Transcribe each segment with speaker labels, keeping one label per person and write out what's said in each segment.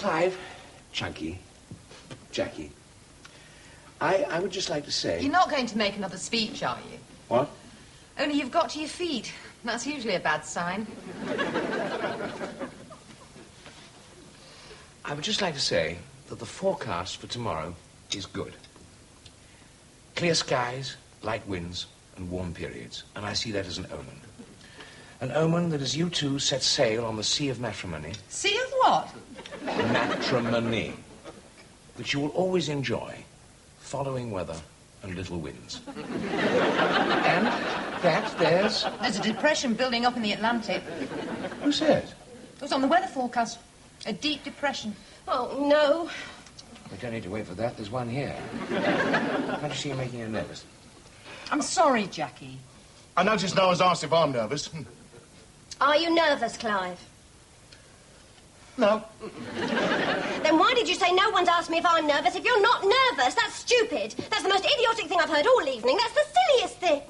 Speaker 1: Clive, Chunky, Jackie, I would just like to say...
Speaker 2: You're not going to make another speech, are you?
Speaker 1: What?
Speaker 2: Only you've got to your feet. That's usually a bad sign.
Speaker 1: I would just like to say that the forecast for tomorrow is good. Clear skies, light winds, and warm periods. And I see that as an omen. An omen that as you two set sail on the sea of matrimony...
Speaker 2: Sea of what?
Speaker 1: Matrimony. That you will always enjoy following weather and little winds. And that there's...
Speaker 2: There's a depression building up in the Atlantic.
Speaker 1: Who says?
Speaker 2: It was on the weather forecast. A deep depression.
Speaker 3: Oh, no.
Speaker 1: We don't need to wait for that. There's one here. Can't you see you're making her nervous?
Speaker 2: I'm sorry, Jackie.
Speaker 4: I noticed no one's asked if I'm nervous.
Speaker 3: Are you nervous, Clive?
Speaker 4: No.
Speaker 3: Then why did you say no one's asked me if I'm nervous if you're not nervous? That's stupid. That's the most idiotic thing I've heard all evening. That's the silliest thing.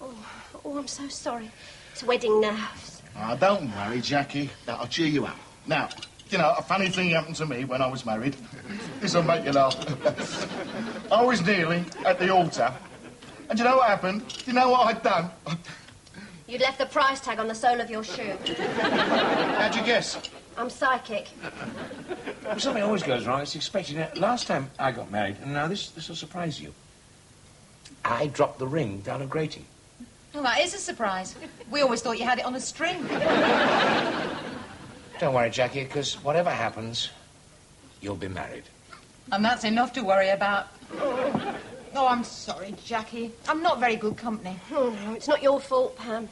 Speaker 3: Oh, I'm so sorry. It's wedding nerves.
Speaker 4: Oh, don't worry, Jackie. I'll cheer you up. Now, you know, a funny thing happened to me when I was married. This'll make you laugh. I was kneeling at the altar. And do you know what happened? Do you know what I'd done?
Speaker 3: You'd left the price tag on the sole of your shoe.
Speaker 4: How'd you guess?
Speaker 3: I'm psychic.
Speaker 1: Well, something always goes wrong. It's expected. Last time I got married, and now this will surprise you. I dropped the ring down a grating.
Speaker 2: Well, that is a surprise. We always thought you had it on a string.
Speaker 1: Don't worry, Jackie, because whatever happens, you'll be married.
Speaker 2: And that's enough to worry about. Oh, I'm sorry, Jackie. I'm not very good company.
Speaker 3: Oh, no, it's not your fault, Pam.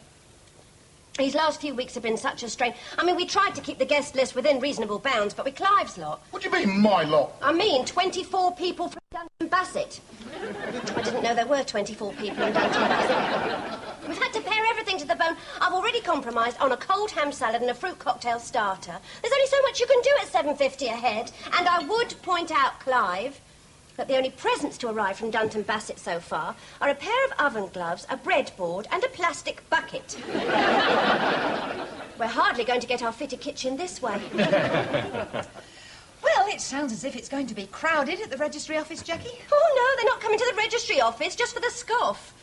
Speaker 3: These last few weeks have been such a strain. I mean, we tried to keep the guest list within reasonable bounds, but with Clive's lot...
Speaker 4: What do you mean, my lot?
Speaker 3: I mean, 24 people from Dunton Bassett. I didn't know there were 24 people in Dunton Bassett. We've had to pare everything to the bone. I've already compromised on a cold ham salad and a fruit cocktail starter. There's only so much you can do at $7.50 a head. And I would point out, Clive, that the only presents to arrive from Dunton Bassett so far are a pair of oven gloves, a breadboard, and a plastic bucket. We're hardly going to get our fitted kitchen this way.
Speaker 2: Well, it sounds as if it's going to be crowded at the registry office, Jackie.
Speaker 3: Oh, no, they're not coming to the registry office, just for the scoff.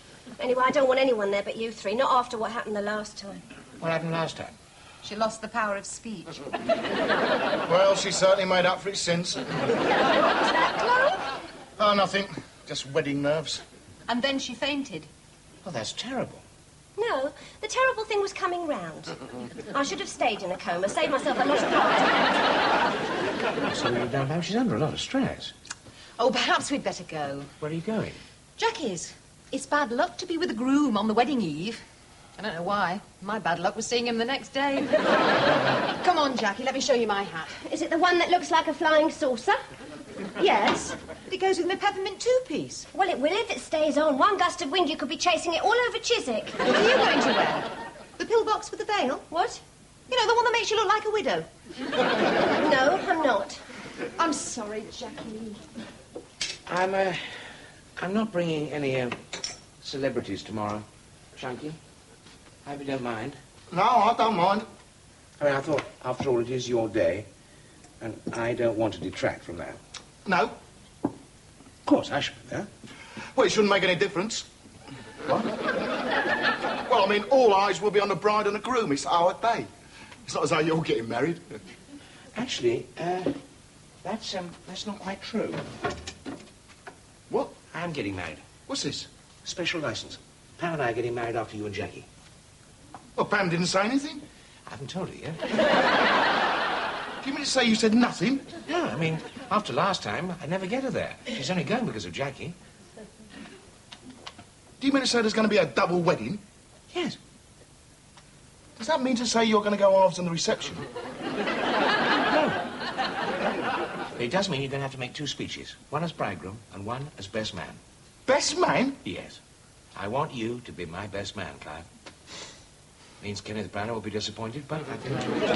Speaker 3: Anyway, I don't want anyone there but you three, not after what happened the last time.
Speaker 1: What happened last time?
Speaker 2: She lost the power of speech.
Speaker 4: Well, she certainly made up for it since.
Speaker 3: What was that, Clive?
Speaker 4: Oh, nothing. Just wedding nerves.
Speaker 2: And then she fainted.
Speaker 1: Well, that's terrible.
Speaker 3: No, the terrible thing was coming round. I should have stayed in a coma, saved myself a lot of heart.
Speaker 1: So you don't know she's under a lot of stress.
Speaker 2: Oh, perhaps we'd better go.
Speaker 1: Where are you going?
Speaker 2: Jackie's. It's bad luck to be with a groom on the wedding eve. I don't know why. My bad luck was seeing him the next day. Come on, Jackie, let me show you my hat.
Speaker 3: Is it the one that looks like a flying saucer? Yes.
Speaker 2: It goes with my peppermint two-piece.
Speaker 3: Well, it will if it stays on. One gust of wind, you could be chasing it all over Chiswick.
Speaker 2: What are you going to wear? The pillbox with the veil?
Speaker 3: What?
Speaker 2: You know, the one that makes you look like a widow.
Speaker 3: No, I'm not.
Speaker 2: I'm sorry, Jackie.
Speaker 1: I'm not bringing any celebrities tomorrow, Chunky. I hope you don't mind.
Speaker 4: No, I don't mind.
Speaker 1: I mean, I thought, after all, it is your day, and I don't want to detract from that.
Speaker 4: No.
Speaker 1: Of course, I should be there.
Speaker 4: Well, it shouldn't make any difference.
Speaker 1: What?
Speaker 4: Well, I mean, all eyes will be on the bride and the groom. It's our day. It's not as though you're getting married.
Speaker 1: Actually, that's not quite true.
Speaker 4: What?
Speaker 1: I'm getting married.
Speaker 4: What's this?
Speaker 1: Special license. Pam and I are getting married after you and Jackie.
Speaker 4: Well, Pam didn't say anything.
Speaker 1: I haven't told her yet.
Speaker 4: Do you mean to say you said nothing?
Speaker 1: No, I mean, after last time, I never get her there. She's only going because of Jackie.
Speaker 4: Do you mean to say there's going to be a double wedding?
Speaker 1: Yes.
Speaker 4: Does that mean to say you're going to go halves in the reception?
Speaker 1: No. It does mean you're going to have to make two speeches. One as bridegroom and one as best man.
Speaker 4: Best man?
Speaker 1: Yes. I want you to be my best man, Clive. Means Kenneth Branagh will be disappointed, but I can do it.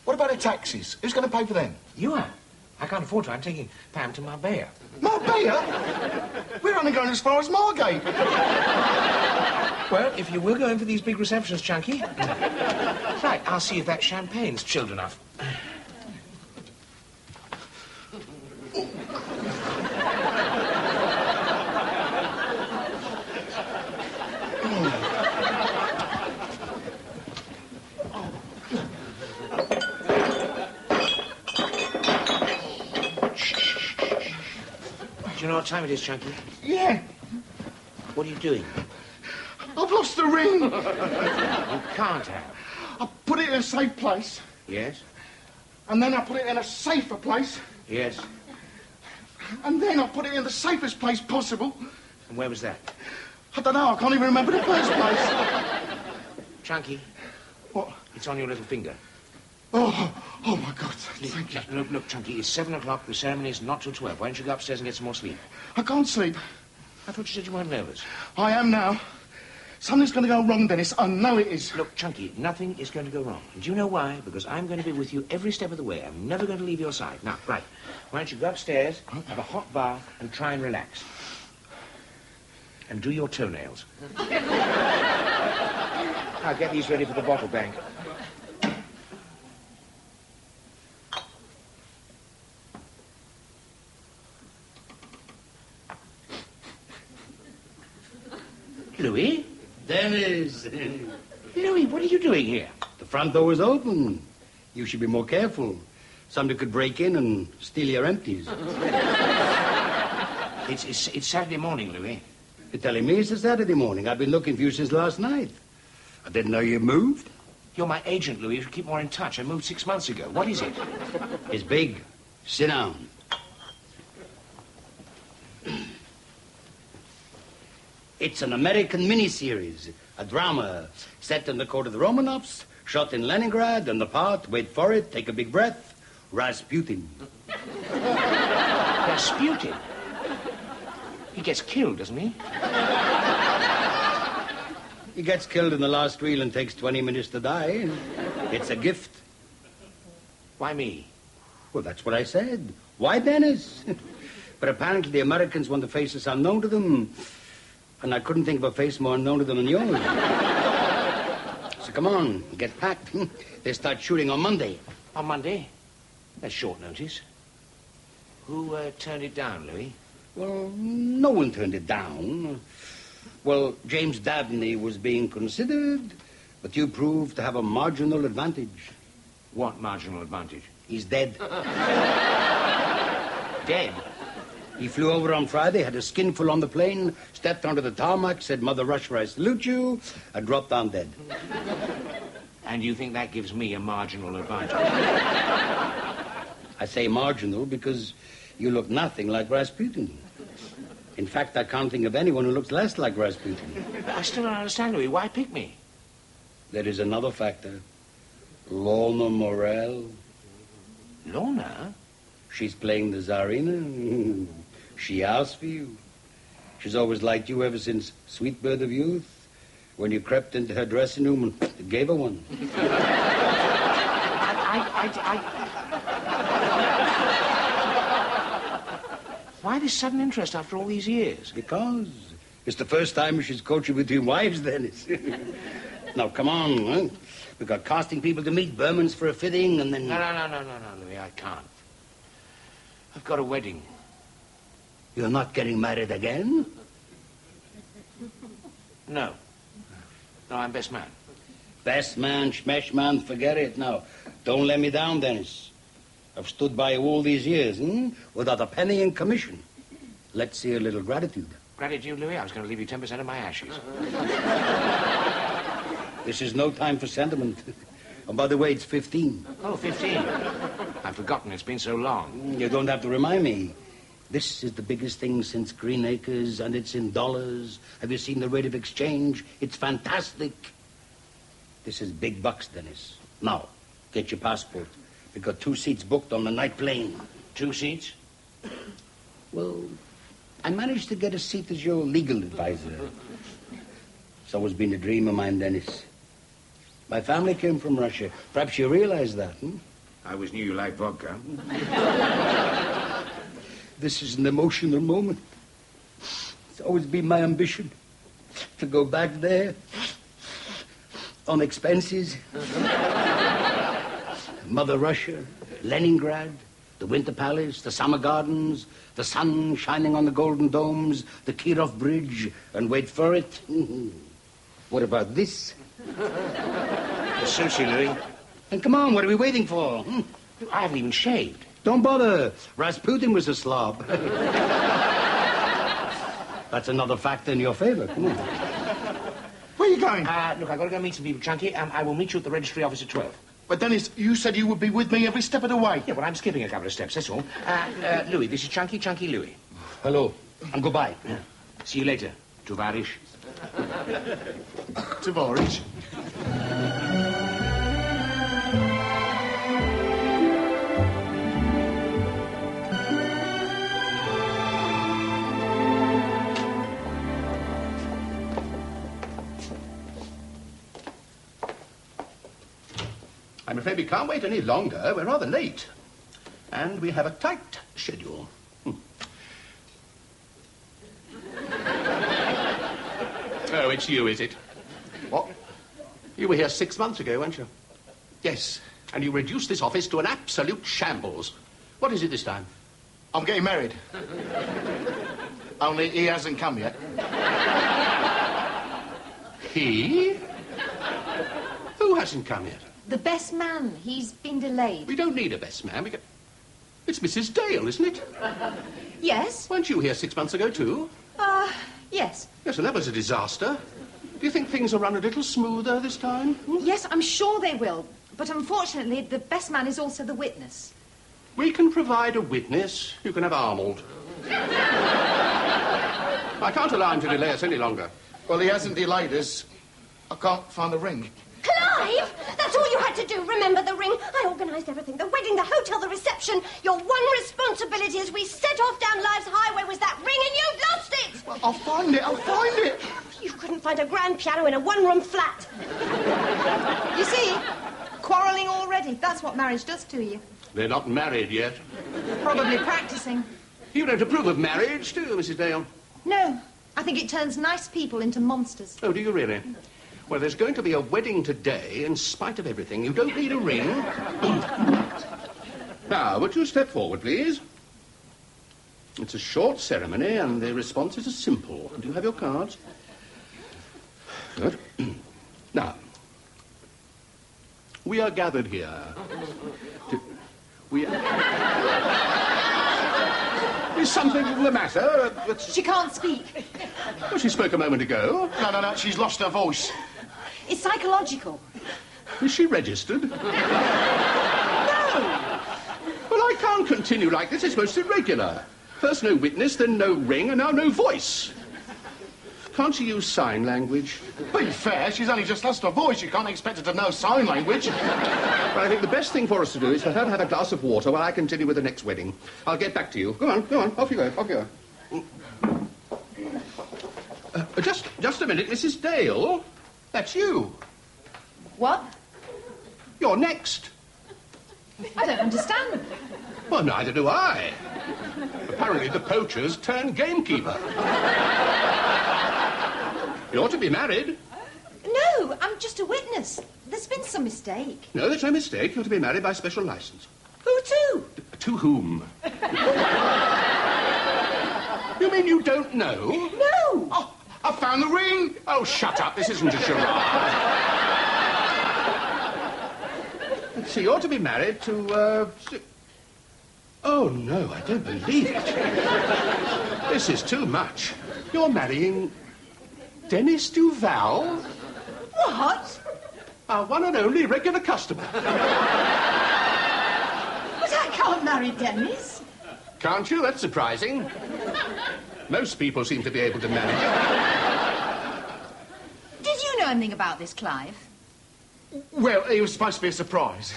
Speaker 4: What about the taxis? Who's going to pay for them?
Speaker 1: You are. I can't afford to. I'm taking Pam to Marbella.
Speaker 4: Marbella? We're only going as far as Margate.
Speaker 1: Well, if you will go in for these big receptions, Chunky. Right, I'll see if that champagne's chilled enough. Do you know what time it is, Chunky?
Speaker 4: Yeah.
Speaker 1: What are you doing?
Speaker 4: I've lost the ring.
Speaker 1: You can't have.
Speaker 4: I put it in a safe place,
Speaker 1: Yes?
Speaker 4: and then I put it in a safer place,
Speaker 1: Yes.
Speaker 4: and then I put it in the safest place possible.
Speaker 1: And where was that?
Speaker 4: I don't know, I can't even remember the first place.
Speaker 1: Chunky,
Speaker 4: What?
Speaker 1: it's on your little finger.
Speaker 4: Oh my God, thank you.
Speaker 1: Look, Chunky, it's 7 o'clock. The ceremony is not till 12. Why don't you go upstairs and get some more sleep?
Speaker 4: I can't sleep.
Speaker 1: I thought you said you weren't nervous.
Speaker 4: I am now. Something's going to go wrong, Dennis. I know it is.
Speaker 1: Look, Chunky, nothing is going to go wrong. And do you know why? Because I'm going to be with you every step of the way. I'm never going to leave your side. Now, right. Why don't you go upstairs, have a hot bath, and try and relax. And do your toenails. I'll get these ready for the bottle bank. Louis?
Speaker 5: Dennis!
Speaker 1: Louis, what are you doing here?
Speaker 5: The front door is open. You should be more careful. Somebody could break in and steal your empties.
Speaker 1: It's Saturday morning, Louis.
Speaker 5: You're telling me it's a Saturday morning. I've been looking for you since last night. I didn't know you moved.
Speaker 1: You're my agent, Louis. You should keep more in touch. I moved 6 months ago. What is it?
Speaker 5: It's big. Sit down. It's an American miniseries, a drama set in the court of the Romanovs, shot in Leningrad, and the part, wait for it, take a big breath, Rasputin.
Speaker 1: Rasputin? He gets killed, doesn't he?
Speaker 5: He gets killed in the last reel and takes 20 minutes to die. It's a gift.
Speaker 1: Why me?
Speaker 5: Well, that's what I said. Why Dennis? But apparently the Americans want the faces unknown to them. And I couldn't think of a face more unknown to them than yours. So come on, get packed. They start shooting on Monday.
Speaker 1: On Monday? That's short notice. Who turned it down, Louis?
Speaker 5: Well, no one turned it down. Well, James Dabney was being considered, but you proved to have a marginal advantage.
Speaker 1: What marginal advantage?
Speaker 5: He's dead.
Speaker 1: Dead?
Speaker 5: He flew over on Friday, had a skinful on the plane, stepped onto the tarmac, said, Mother Russia, I salute you, and dropped down dead.
Speaker 1: And you think that gives me a marginal advantage?
Speaker 5: I say marginal because you look nothing like Rasputin. In fact, I can't think of anyone who looks less like Rasputin.
Speaker 1: I still don't understand, Louis. Why pick me?
Speaker 5: There is another factor. Lorna Morel.
Speaker 1: Lorna?
Speaker 5: She's playing the Tsarina. She asked for you. She's always liked you ever since Sweet Bird of Youth, when you crept into her dressing room and gave her one.
Speaker 1: Why this sudden interest after all these years?
Speaker 5: Because it's the first time she's coaching between wives, Dennis. Now, come on, huh? We've got casting people to meet, Berman's for a fitting, and then...
Speaker 1: No, Louis, I can't. I've got a wedding.
Speaker 5: You're not getting married again?
Speaker 1: No. No, I'm best man.
Speaker 5: Best man, schmesh man, forget it. Now, don't let me down, Dennis. I've stood by you all these years, without a penny in commission. Let's see a little gratitude.
Speaker 1: Gratitude, Louis? I was going to leave you 10% of my ashes.
Speaker 5: This is no time for sentiment. And by the way, it's 15.
Speaker 1: Oh, 15. I've forgotten. It's been so long.
Speaker 5: You don't have to remind me. This is the biggest thing since Green Acres, and it's in dollars. Have you seen the rate of exchange? It's fantastic. This is big bucks, Dennis. Now, get your passport. We've got 2 seats booked on the night plane.
Speaker 1: 2 seats?
Speaker 5: Well, I managed to get a seat as your legal advisor. It's always been a dream of mine, Dennis. My family came from Russia. Perhaps you realize that,
Speaker 1: I always knew you liked vodka.
Speaker 5: This is an emotional moment. It's always been my ambition. to go back there on expenses. Mother Russia, Leningrad, the Winter Palace, the Summer Gardens, the sun shining on the Golden Domes, the Kirov Bridge, and wait for it. What about this?
Speaker 1: The sushi, Louis.
Speaker 5: And come on, what are we waiting for?
Speaker 1: I haven't even shaved.
Speaker 5: Don't bother. Rasputin was a slob. That's another factor in your favor. Come on.
Speaker 4: Where are you going?
Speaker 1: Look, I've got to go meet some people, Chunky. I will meet you at the registry office at 12.
Speaker 4: But Dennis, you said you would be with me every step of the way.
Speaker 1: Yeah, well, I'm skipping a couple of steps, that's all. Louis, this is Chunky Louis.
Speaker 5: Hello, and goodbye.
Speaker 1: Yeah. See you later, Tovarish.
Speaker 4: Tavares.
Speaker 6: I'm afraid we can't wait any longer. We're rather late. And we have a tight schedule. Oh, it's you, is it?
Speaker 4: What?
Speaker 6: You were here 6 months ago, weren't you?
Speaker 4: Yes.
Speaker 6: And you reduced this office to an absolute shambles. What is it this time?
Speaker 4: I'm getting married. Only he hasn't come yet.
Speaker 6: He? Who hasn't come yet?
Speaker 2: The best man. He's been delayed.
Speaker 6: We don't need a best man. It's Mrs. Dale, isn't it?
Speaker 2: Yes?
Speaker 6: Weren't you here 6 months ago, too?
Speaker 2: Yes.
Speaker 6: Yes, and that was a disaster. Do you think things will run a little smoother this time?
Speaker 2: Yes, I'm sure they will. But unfortunately, the best man is also the witness.
Speaker 6: We can provide a witness. You can have Arnold. I can't allow him to delay us any longer.
Speaker 4: Well, he hasn't delayed us. I can't find the ring.
Speaker 3: Clive! That's all you had to do. Remember the ring? I organised everything. The wedding, the hotel, the reception. Your one responsibility as we set off down life's highway was that ring, and you've lost it!
Speaker 4: Well, I'll find it.
Speaker 3: You couldn't find a grand piano in a one-room flat.
Speaker 2: You see? Quarrelling already. That's what marriage does to you.
Speaker 6: They're not married yet.
Speaker 2: Probably practising.
Speaker 6: You don't approve of marriage, do you, Mrs. Dale?
Speaker 2: No. I think it turns nice people into monsters.
Speaker 6: Oh, do you really? Well, there's going to be a wedding today, in spite of everything. You don't need a ring. Now, would you step forward, please? It's a short ceremony, and the responses are simple. Do you have your cards? Good. Now, we are gathered here Is something the matter?
Speaker 2: She can't speak.
Speaker 6: Well, she spoke a moment ago.
Speaker 4: No, she's lost her voice.
Speaker 2: It's psychological.
Speaker 6: Is she registered?
Speaker 2: No!
Speaker 6: Well, I can't continue like this. It's most irregular. First no witness, then no ring, and now no voice. Can't she use sign language?
Speaker 4: Be fair, she's only just lost her voice. You can't expect her to know sign language.
Speaker 6: Well, I think the best thing for us to do is for her to have a glass of water while I continue with the next wedding. I'll get back to you. Go on. Off you go. Just a minute, Mrs. Dale. That's you.
Speaker 2: What?
Speaker 6: You're next.
Speaker 2: I don't understand.
Speaker 6: Well, neither do I. Apparently the poachers turned gamekeeper. You ought to be married.
Speaker 2: No, I'm just a witness. There's been some mistake.
Speaker 6: No, there's no mistake. You're to be married by special license.
Speaker 2: Who to?
Speaker 6: To whom? You mean you don't know?
Speaker 2: No.
Speaker 4: Oh, I found the ring.
Speaker 6: Oh, shut up. This isn't a charade. So you ought to be married to, Oh, no, I don't believe it. This is too much. You're marrying Dennis Duval?
Speaker 2: What?
Speaker 6: Our one and only regular customer.
Speaker 2: But I can't marry Dennis.
Speaker 6: Can't you? That's surprising. Most people seem to be able to manage it.
Speaker 2: Did you know anything about this, Clive?
Speaker 4: Well, it was supposed to be a surprise.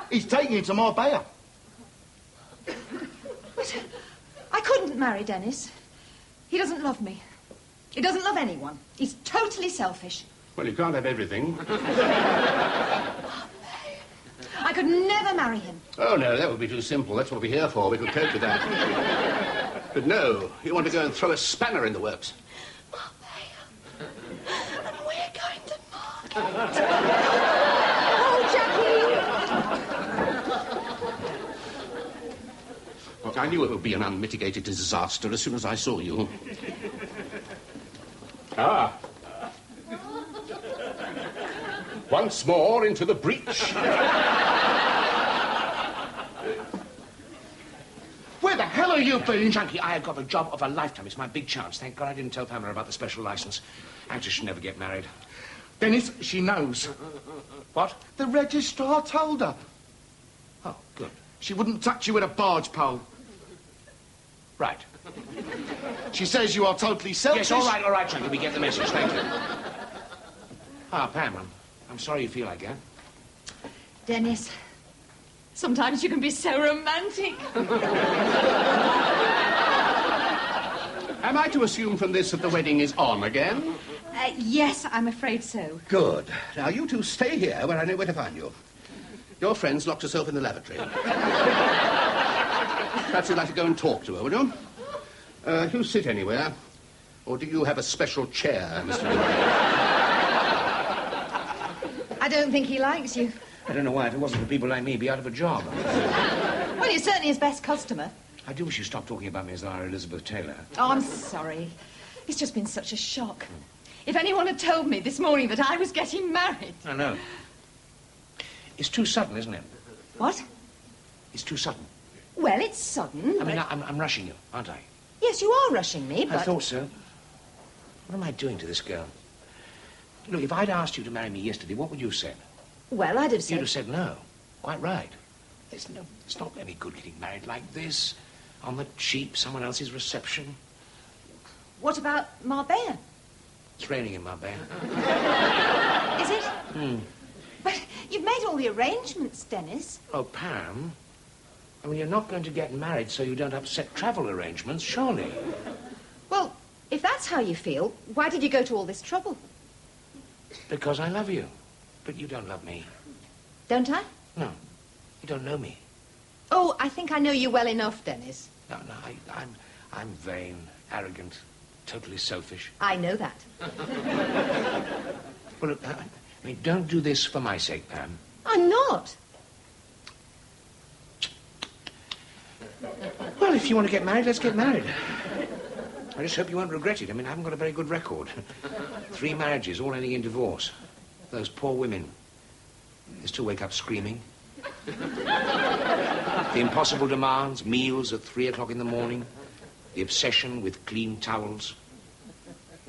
Speaker 4: He's taking you to Marbella.
Speaker 2: But I couldn't marry Dennis. He doesn't love me. He doesn't love anyone. He's totally selfish.
Speaker 6: Well, you can't have everything.
Speaker 2: I could never marry him.
Speaker 6: Oh, no, that would be too simple. That's what we're here for. We could cope with that. But no, you want to go and throw a spanner in the works.
Speaker 2: Oh, Jackie!
Speaker 6: Well, I knew it would be an unmitigated disaster as soon as I saw you. Ah. Once more into the breach.
Speaker 1: Where the hell are you been? Junkie, I have got the job of a lifetime. It's my big chance. Thank God I didn't tell Pamela about the special license. Actors should never get married.
Speaker 4: Dennis, she knows.
Speaker 1: What?
Speaker 4: The registrar told her.
Speaker 1: Oh, good.
Speaker 4: She wouldn't touch you with a barge pole.
Speaker 1: Right.
Speaker 4: She says you are totally selfish.
Speaker 1: Yes, all right, Junkie. We get the message. Thank you. Ah, Pam, I'm sorry you feel like that.
Speaker 2: Dennis, sometimes you can be so romantic.
Speaker 6: Am I to assume from this that the wedding is on again?
Speaker 2: Yes, I'm afraid so.
Speaker 6: Good. Now, you two stay here where I know where to find you. Your friend's locked herself in the lavatory. Perhaps you'd like to go and talk to her, will you? You sit anywhere. Or do you have a special chair, Mr. Newman?
Speaker 2: I don't think he likes you.
Speaker 1: I don't know why. If it wasn't for people like me, he'd be out of a job.
Speaker 2: Well, you're certainly his best customer.
Speaker 1: I do wish you'd stop talking about me as our Elizabeth Taylor.
Speaker 2: Oh, I'm sorry. It's just been such a shock. If anyone had told me this morning that I was getting married...
Speaker 1: I know. It's too sudden, isn't it?
Speaker 2: What?
Speaker 1: It's too sudden.
Speaker 2: Well, it's sudden.
Speaker 1: I mean, I'm rushing you, aren't I?
Speaker 2: Yes, you are rushing me, but...
Speaker 1: I thought so. What am I doing to this girl? Look, if I'd asked you to marry me yesterday, what would you have said?
Speaker 2: Well, I'd have
Speaker 1: You'd
Speaker 2: said...
Speaker 1: have said no. Quite right. It's not any good getting married like this. On the cheap, someone else's reception.
Speaker 2: What about Marbella?
Speaker 1: It's raining in Marbella.
Speaker 2: Is it? But you've made all the arrangements, Dennis.
Speaker 1: Oh, Pam. I mean, you're not going to get married so you don't upset travel arrangements, surely.
Speaker 2: Well, if that's how you feel, why did you go to all this trouble?
Speaker 1: Because I love you. But you don't love me.
Speaker 2: Don't I?
Speaker 1: No. You don't know me.
Speaker 2: Oh, I think I know you well enough, Dennis.
Speaker 1: No, I'm vain, arrogant, totally selfish.
Speaker 2: I know that.
Speaker 1: Well, look, I mean, don't do this for my sake, Pam.
Speaker 2: I'm not.
Speaker 1: Well, if you want to get married, let's get married. I just hope you won't regret it. I mean, I haven't got a very good record. 3 marriages, all ending in divorce. Those poor women. They still wake up screaming. The impossible demands, meals at 3 o'clock in the morning. The obsession with clean towels.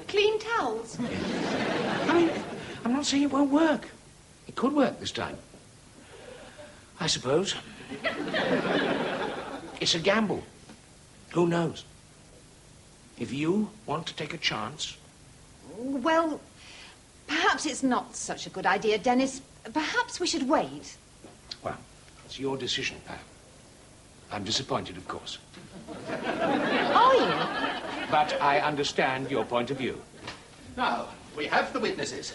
Speaker 2: Clean towels?
Speaker 1: I mean, I'm not saying it won't work. It could work this time. I suppose. It's a gamble. Who knows? If you want to take a chance...
Speaker 2: Well, perhaps it's not such a good idea, Dennis. Perhaps we should wait.
Speaker 1: Well, it's your decision, Pam. I'm disappointed, of course.
Speaker 2: Are you?
Speaker 1: But I understand your point of view.
Speaker 6: Now, we have the witnesses.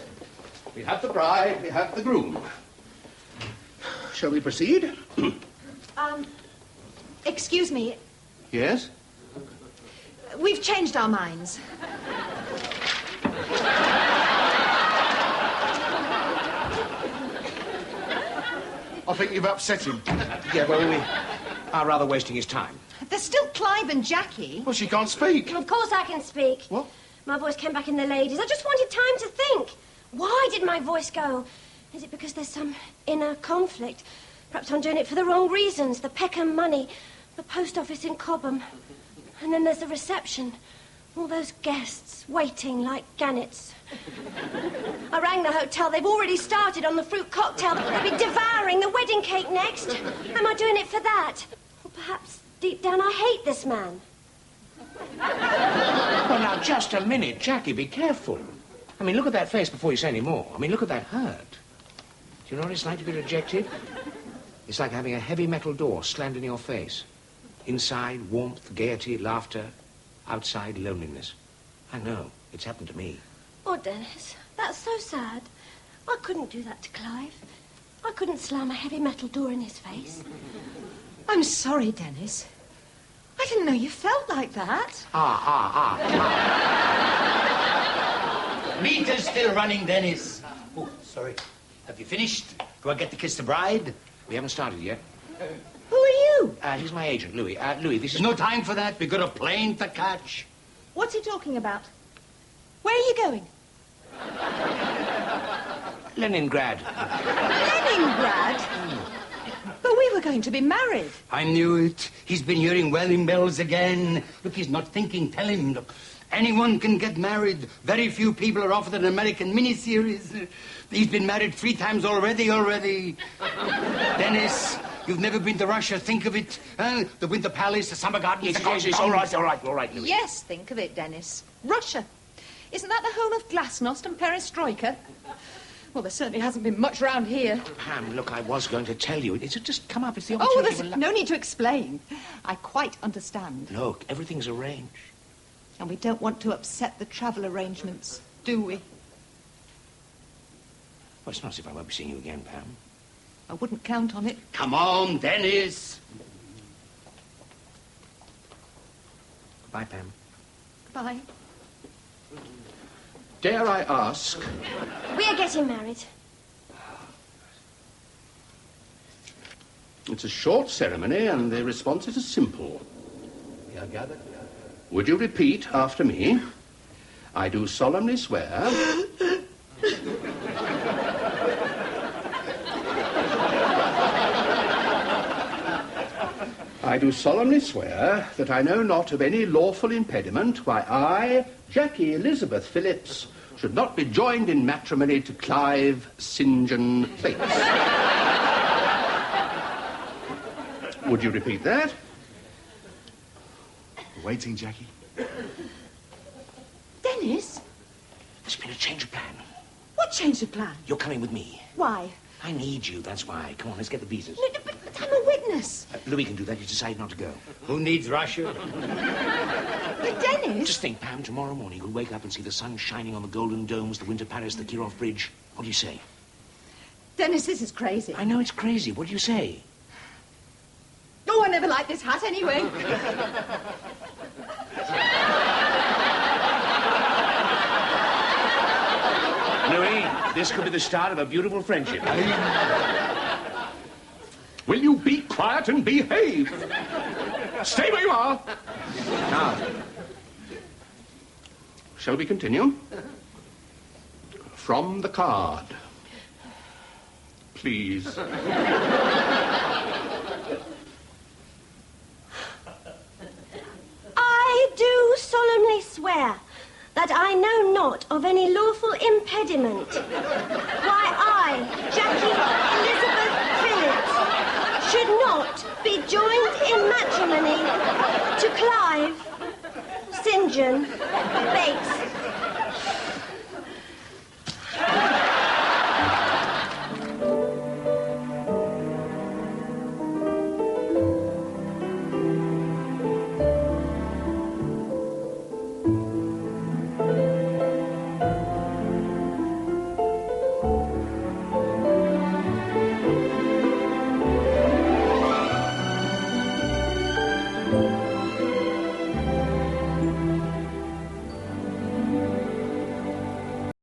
Speaker 6: We have the bride, we have the groom. Shall we proceed?
Speaker 2: Excuse me.
Speaker 6: Yes?
Speaker 2: We've changed our minds.
Speaker 4: I think you've upset him.
Speaker 1: Yeah, well, we are rather wasting his time.
Speaker 2: There's still Clive and Jackie.
Speaker 4: Well, she can't speak.
Speaker 3: Of course I can speak.
Speaker 4: What?
Speaker 3: My voice came back in the ladies. I just wanted time to think. Why did my voice go? Is it because there's some inner conflict? Perhaps I'm doing it for the wrong reasons. The Peckham money, the post office in Cobham. And then there's the reception. All those guests waiting like gannets. I rang the hotel. They've already started on the fruit cocktail. They'll be devouring the wedding cake next. Am I doing it for that? Or perhaps deep down I hate this man.
Speaker 1: Well, now, just a minute. Jackie, be careful. I mean, look at that face before you say any more. I mean, look at that hurt. Do you know what it's like to be rejected? It's like having a heavy metal door slammed in your face. Inside, warmth, gaiety, laughter. Outside, loneliness. I know. It's happened to me.
Speaker 3: Oh, Dennis, that's so sad. I couldn't do that to Clive. I couldn't slam a heavy metal door in his face.
Speaker 2: I'm sorry, Dennis. I didn't know you felt like that.
Speaker 7: Meter's still running, Dennis. Oh,
Speaker 5: Sorry. Have you finished? Do I get to kiss the bride?
Speaker 1: We haven't started yet.
Speaker 2: Who are you?
Speaker 1: He's my agent, Louis. Louis, this is...
Speaker 5: There's no time for that. We've got a plane to catch.
Speaker 2: What's he talking about? Where are you going?
Speaker 1: Leningrad.
Speaker 2: Leningrad? But we were going to be married.
Speaker 5: I knew it. He's been hearing wedding bells again. Look, he's not thinking. Tell him. Look, anyone can get married. Very few people are offered an American miniseries. He's been married 3 times already. Dennis, you've never been to Russia. Think of it. The Winter Palace, the Summer Gardens.
Speaker 1: Yes, all right, Louis.
Speaker 2: Yes, think of it, Dennis. Russia. Isn't that the home of glasnost and perestroika? Well, there certainly hasn't been much round here.
Speaker 1: Pam, look, I was going to tell you. It's just come up. It's the
Speaker 2: Oh,
Speaker 1: opportunity.
Speaker 2: there's no need to explain. I quite understand.
Speaker 1: Look, everything's arranged.
Speaker 2: And we don't want to upset the travel arrangements, do we?
Speaker 1: Well, it's not as if I won't be seeing you again, Pam.
Speaker 2: I wouldn't count on it.
Speaker 5: Come on, Dennis.
Speaker 1: Goodbye, Pam.
Speaker 2: Goodbye.
Speaker 6: Dare I ask?
Speaker 3: We are getting married.
Speaker 6: It's a short ceremony, and the responses are simple. Would you repeat after me? I do solemnly swear... I do solemnly swear that I know not of any lawful impediment why I, Jackie Elizabeth Phillips, should not be joined in matrimony to Clive St. John Place. Would you repeat that?
Speaker 4: Waiting, Jackie.
Speaker 2: Dennis?
Speaker 1: There's been a change of plan.
Speaker 2: What change of plan?
Speaker 1: You're coming with me.
Speaker 2: Why?
Speaker 1: I need you, that's why. Come on, let's get the visas.
Speaker 2: No, but I'm a witness.
Speaker 1: Louis can do that. He's decided not to go.
Speaker 5: Who needs Russia?
Speaker 2: But Dennis...
Speaker 1: Just think, Pam, tomorrow morning you'll wake up and see the sun shining on the Golden Domes, the Winter Palace, the Kirov Bridge. What do you say?
Speaker 2: Dennis, this is crazy.
Speaker 1: I know it's crazy. What do you say?
Speaker 2: Oh, I never liked this hat anyway.
Speaker 1: Louis, this could be the start of a beautiful friendship.
Speaker 6: Will you be quiet and behave? Stay where you are. Now, shall we continue? From the card. Please.
Speaker 3: I do solemnly swear that I know not of any lawful impediment why I, Jackie Elizabeth Phillips, should not be joined in matrimony to Clive St. John Bates.
Speaker 7: Thank you.